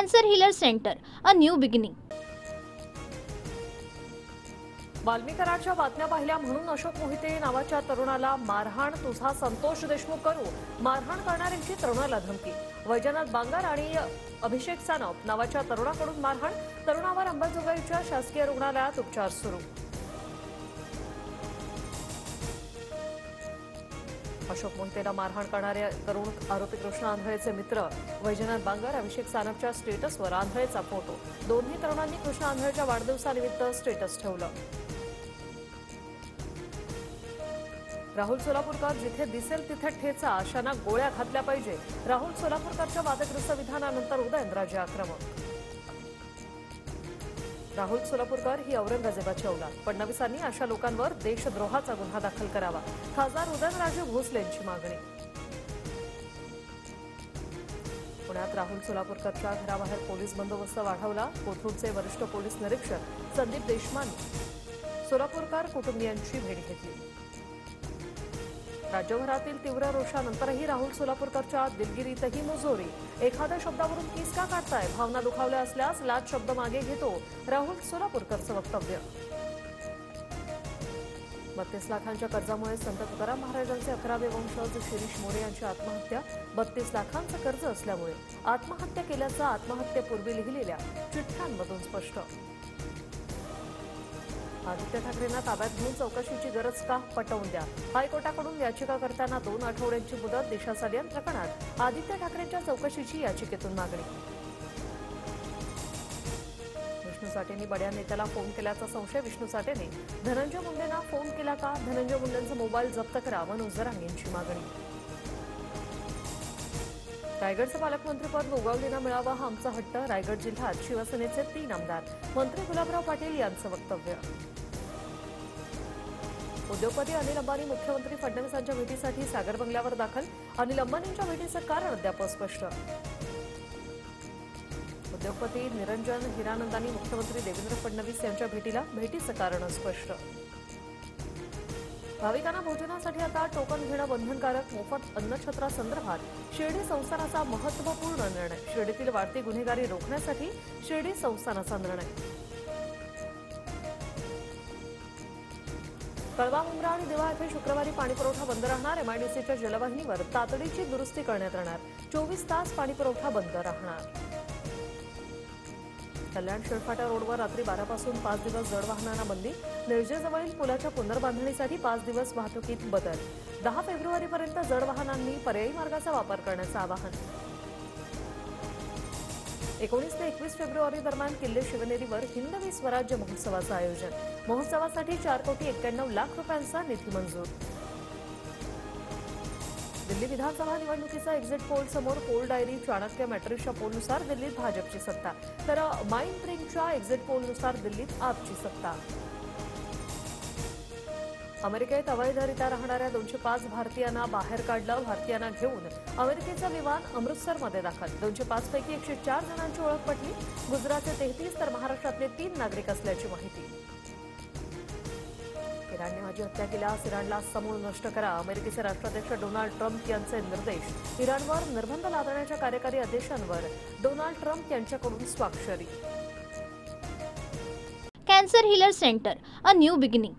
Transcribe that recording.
Cancer Healer Center, a new beginning. वाल्मिकराच्या बातम्या पाहिल्या म्हणून अशोक मोहिते नावाच्या तरुणाला मारहाण, तुझा संतोष देशमुख करू, मारहाण करणाऱ्यांची तरुणाला धमकी. वैजनाथ बांगर आणि अभिषेक सानप नावाच्या तरुणाकडून मारहाण, तरुणावर अंबाजोगाईच्या शासकीय रुग्णालयात उपचार सुरू. अशोक मोहितेला मारहाण करणारे तरुण आरोपी कृष्ण आंधळेचे मित्र वैजनाथ बांगर, अभिषेक सानपच्या स्टेटसवर आंधळेचा फोटो. दोन्ही तरुणांनी कृष्ण आंधळेच्या वाढदिवसानिमित्त स्टेटस ठेवलं. राहुल सोलापूरकर, जिथे दिसेल तिथे ठेचा, अशांना गोळ्या घातल्या पाहिजे. राहुल सोलापूरकरच्या वादग्रस्त विधानानंतर उदयनराजे आक्रमक. राहुल सोलापूरकर ही औरंगजेबाची औलाद. फडणवीसांनी अशा लोकांवर देशद्रोहाचा गुन्हा दाखल करावा. खासदार उदयनराजे भोसलेंची मागणी. पुण्यात राहुल सोलापूरकरच्या घराबाहेर पोलीस बंदोबस्त वाढवला. कोथरूडचे वरिष्ठ पोलीस निरीक्षक संदीप देशमानी सोलापूरकर कुटुंबियांची भेट घेतली. राज्यभरातील तीव्र रोषानंतरही राहुल सोलापूरकरच्या दिलगिरीतही मुजोरी. एखाद्या शब्दावरून किस का काढताय, भावना दुखावल्या असल्यास लाच शब्द मागे घेतो, राहुल सोलापूरकरचं वक्तव्य. 32 लाखांच्या कर्जामुळे संत तुकाराम महाराजांचे 11वे वंशज शिरीष मोरे यांची आत्महत्या. 32 लाखांचं कर्ज असल्यामुळे आत्महत्या केल्याचं आत्महत्येपूर्वी लिहिलेल्या चिठ्ठ्यांमधून स्पष्ट. आदित्य ठाकरेंना ताब्यात घेऊन चौकशीची गरज का, पटवून द्या. हायकोर्टाकडून याचिकाकर्त्यांना 2 आठवड्यांची मुदत. दिशा सालियन प्रकरणात आदित्य ठाकरेंच्या चौकशीची याचिकेतून मागणी. विष्णू साठेंनी बड्या नेत्याला फोन केल्याचा संशय. विष्णू साठेंनी धनंजय मुंडेंना फोन केला का? धनंजय मुंडेंचा मोबाईल जप्त करा, मनोज जरांगेंची मागणी. रायगडचं पालकमंत्रीपद गोगावलेंना मिळावं हा आमचा हट्ट. रायगड जिल्ह्यात शिवसेनेचे 3 आमदार. मंत्री गुलाबराव पाटील यांचं वक्तव्य. उद्योगपती अनिल अंबानी मुख्यमंत्री फडणवीसांच्या भेटीसाठी सागर बंगल्यावर दाखल. अनिल अंबानींच्या भेटीचं कारण अद्याप अस्पष्ट. उद्योगपती निरंजन हिरानंदानी मुख्यमंत्री देवेंद्र फडणवीस यांच्या भेटीचं कारण अस्पष्ट. भाविकांना भोजनासाठी आता टोकन घेणं बंधनकारक. मोफत अन्नछत्रासंदर्भात शिर्डी संस्थानाचा महत्त्वपूर्ण निर्णय. शिर्डीतील वाढती गुन्हेगारी रोखण्यासाठी शिर्डी संस्थानाचा निर्णय. कळवा, मुंब्रा आणि दिवा येथे शुक्रवारी पाणीपुरवठा बंद राहणार. एमआयडीसीच्या जलवाहिनीवर तातडीची दुरुस्ती करण्यात येणार. 24 तास पाणीपुरवठा बंद राहणार. कल्याण शिळफाटा रोडवर रात्री 12 पासून 5 दिवस जड वाहनांना बंदी. निर्जेजवळील पुलाच्या पुनर्बांधणीसाठी 5 दिवस वाहतुकीत बदल. 10 फेब्रुवारीपर्यंत जड वाहनांनी पर्यायी मार्गाचा वापर करण्याचं आवाहन. 19 ते 21 फेब्रुवारी दरम्यान किल्ले शिवनेरीवर हिंदवी स्वराज्य महोत्सवाचं आयोजन. महोत्सवासाठी 4,91,00,00,000 रुपयांचा निधी मंजूर. दिल्ली विधानसभा निवडणुकीचा एक्झिट पोल समोर. पोल डायरी चाणक्य मॅट्रिक्सच्या पोलनुसार दिल्लीत भाजपची सत्ता, तर माइंड प्रिंटच्या एक्झिट पोलनुसार दिल्लीत आपची सत्ता. अमेरिकेत अवैधरित्या राहणाऱ्या 205 भारतीयांना बाहेर काढलं. भारतीयांना घेऊन अमेरिकेचं विमान अमृतसरमध्ये दाखल. 205 पैकी 104 जणांची ओळख पटली. गुजरातचे 33 तर महाराष्ट्रातले 3 नागरिक असल्याची माहिती. इराणने माझी हत्या केल्यास इराणला समूळ नष्ट करा. अमेरिकेचे राष्ट्राध्यक्ष डोनाल्ड ट्रम्प यांचे निर्देश. इराणवर निर्बंध लादण्याच्या कार्यकारी आदेशांवर डोनाल्ड ट्रम्प यांच्याकडून स्वाक्षरी. Cancer Healer Center, a new beginning.